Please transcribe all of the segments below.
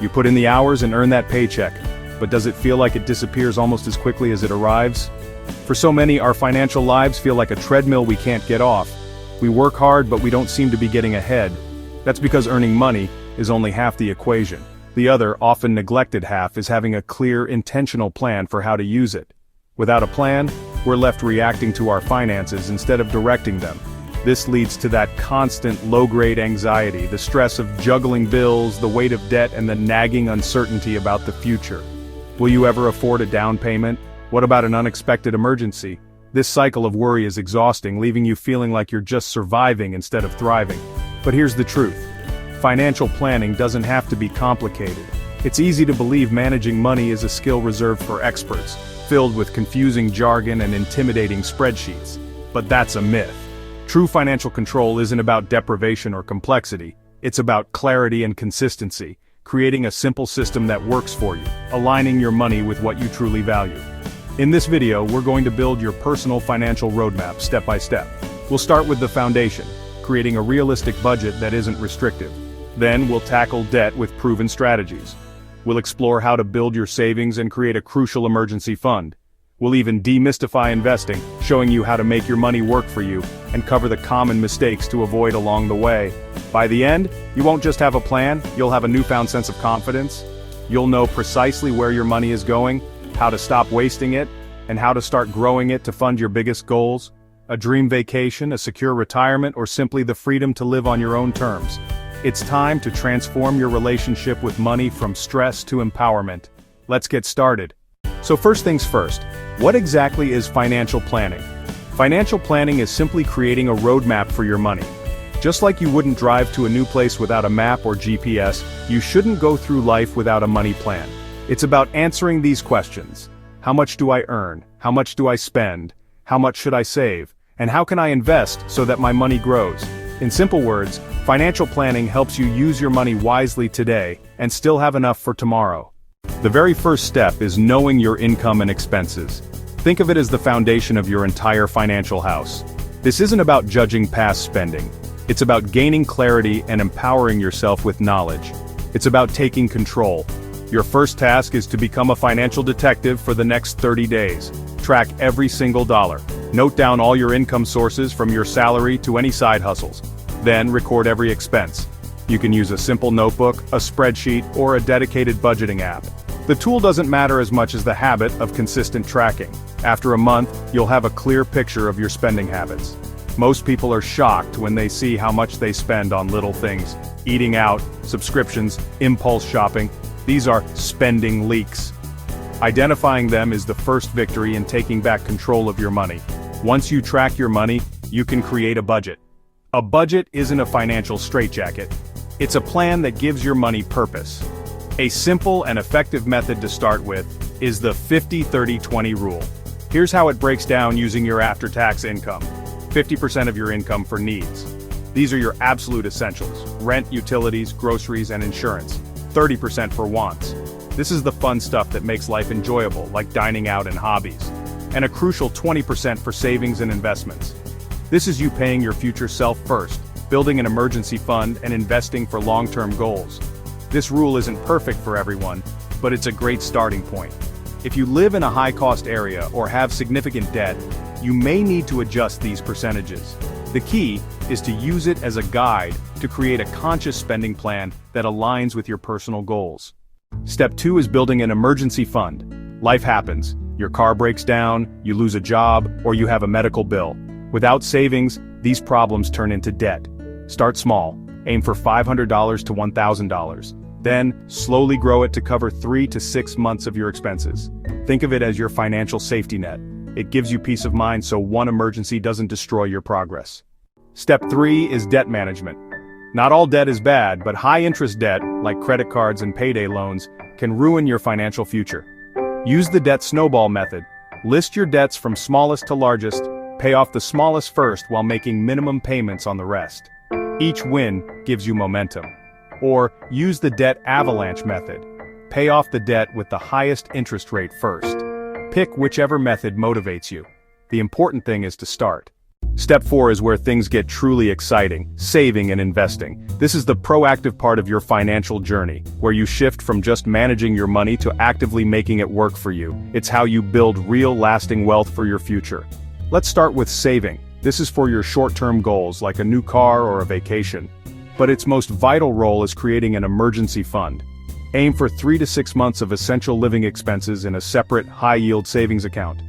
You put in the hours and earn that paycheck, but does it feel like it disappears almost as quickly as it arrives? For so many, our financial lives feel like a treadmill we can't get off. We work hard, but we don't seem to be getting ahead. That's because earning money is only half the equation. The other, often neglected half is having a clear, intentional plan for how to use it. Without a plan, we're left reacting to our finances instead of directing them. This leads to that constant low-grade anxiety, the stress of juggling bills, the weight of debt, and the nagging uncertainty about the future. Will you ever afford a down payment? What about an unexpected emergency? This cycle of worry is exhausting, leaving you feeling like you're just surviving instead of thriving. But here's the truth. Financial planning doesn't have to be complicated. It's easy to believe managing money is a skill reserved for experts, filled with confusing jargon and intimidating spreadsheets. But that's a myth. True financial control isn't about deprivation or complexity. It's about clarity and consistency, creating a simple system that works for you, aligning your money with what you truly value. In this video, we're going to build your personal financial roadmap step by step. We'll start with the foundation, creating a realistic budget that isn't restrictive. Then we'll tackle debt with proven strategies. We'll explore how to build your savings and create a crucial emergency fund. We'll even demystify investing, showing you how to make your money work for you, and cover the common mistakes to avoid along the way. By the end, you won't just have a plan, you'll have a newfound sense of confidence. You'll know precisely where your money is going, how to stop wasting it, and how to start growing it to fund your biggest goals. A dream vacation, a secure retirement, or simply the freedom to live on your own terms. It's time to transform your relationship with money from stress to empowerment. Let's get started. So first things first, what exactly is financial planning? Financial planning is simply creating a roadmap for your money. Just like you wouldn't drive to a new place without a map or GPS, you shouldn't go through life without a money plan. It's about answering these questions. How much do I earn? How much do I spend? How much should I save? And how can I invest so that my money grows? In simple words, financial planning helps you use your money wisely today and still have enough for tomorrow. The very first step is knowing your income and expenses. Think of it as the foundation of your entire financial house. This isn't about judging past spending. It's about gaining clarity and empowering yourself with knowledge. It's about taking control. Your first task is to become a financial detective for the next 30 days. Track every single dollar. Note down all your income sources from your salary to any side hustles. Then record every expense. You can use a simple notebook, a spreadsheet, or a dedicated budgeting app. The tool doesn't matter as much as the habit of consistent tracking. After a month, you'll have a clear picture of your spending habits. Most people are shocked when they see how much they spend on little things. Eating out, subscriptions, impulse shopping. These are spending leaks. Identifying them is the first victory in taking back control of your money. Once you track your money, you can create a budget. A budget isn't a financial straitjacket. It's a plan that gives your money purpose. A simple and effective method to start with is the 50-30-20 rule. Here's how it breaks down using your after-tax income. 50% of your income for needs. These are your absolute essentials: rent, utilities, groceries, and insurance. 30% for wants. This is the fun stuff that makes life enjoyable, like dining out and hobbies. And a crucial 20% for savings and investments. This is you paying your future self first, building an emergency fund, and investing for long-term goals. This rule isn't perfect for everyone, but it's a great starting point. If you live in a high-cost area or have significant debt, you may need to adjust these percentages. The key is to use it as a guide to create a conscious spending plan that aligns with your personal goals. Step 2 is building an emergency fund. Life happens. Your car breaks down, you lose a job, or you have a medical bill. Without savings, these problems turn into debt. Start small. Aim for $500 to $1,000. Then, slowly grow it to cover 3 to 6 months of your expenses. Think of it as your financial safety net. It gives you peace of mind so one emergency doesn't destroy your progress. Step 3 is debt management. Not all debt is bad, but high-interest debt, like credit cards and payday loans, can ruin your financial future. Use the debt snowball method. List your debts from smallest to largest, pay off the smallest first while making minimum payments on the rest. Each win gives you momentum. Or, use the debt avalanche method. Pay off the debt with the highest interest rate first. Pick whichever method motivates you. The important thing is to start. Step 4 is where things get truly exciting: saving and investing. This is the proactive part of your financial journey, where you shift from just managing your money to actively making it work for you. It's how you build real, lasting wealth for your future. Let's start with saving. This is for your short-term goals, like a new car or a vacation. But its most vital role is creating an emergency fund. Aim for 3 to 6 months of essential living expenses in a separate, high-yield savings account.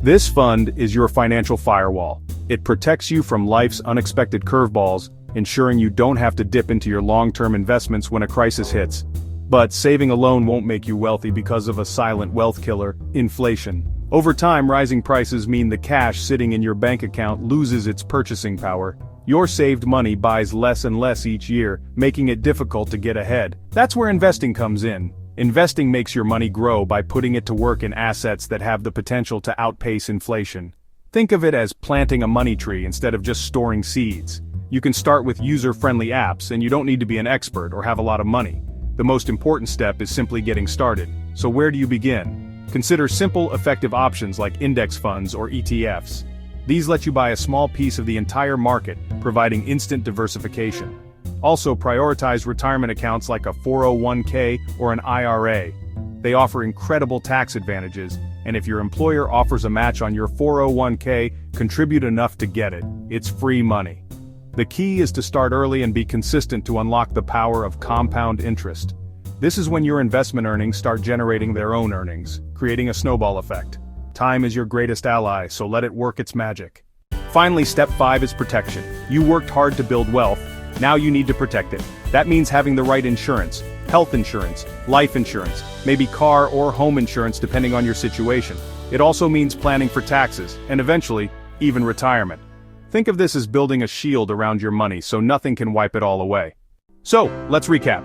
This fund is your financial firewall. It protects you from life's unexpected curveballs, ensuring you don't have to dip into your long-term investments when a crisis hits. But saving alone won't make you wealthy because of a silent wealth killer: inflation. Over time, rising prices mean the cash sitting in your bank account loses its purchasing power. Your saved money buys less and less each year, making it difficult to get ahead. That's where investing comes in. Investing makes your money grow by putting it to work in assets that have the potential to outpace inflation. Think of it as planting a money tree instead of just storing seeds. You can start with user-friendly apps, and you don't need to be an expert or have a lot of money. The most important step is simply getting started. So where do you begin? Consider simple, effective options like index funds or ETFs. These let you buy a small piece of the entire market, providing instant diversification. Also, prioritize retirement accounts like a 401k or an IRA. They offer incredible tax advantages, and if your employer offers a match on your 401k, contribute enough to get it. It's free money. The key is to start early and be consistent to unlock the power of compound interest. This is when your investment earnings start generating their own earnings, creating a snowball effect. Time is your greatest ally, so let it work its magic. Finally, step 5 is protection. You worked hard to build wealth. Now you need to protect it. That means having the right insurance: health insurance, life insurance, maybe car or home insurance depending on your situation. It also means planning for taxes, and eventually, even retirement. Think of this as building a shield around your money so nothing can wipe it all away. So, let's recap.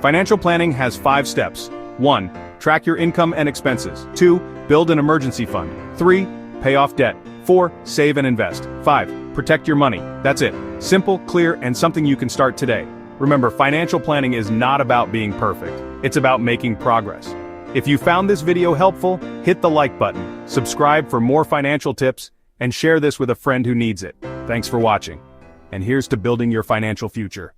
Financial planning has 5 steps. 1. Track your income and expenses. 2. Build an emergency fund. 3. Pay off debt. 4. Save and invest. 5. Protect your money. That's it. Simple, clear, and something you can start today. Remember, financial planning is not about being perfect. It's about making progress. If you found this video helpful, hit the like button, subscribe for more financial tips, and share this with a friend who needs it. Thanks for watching. And here's to building your financial future.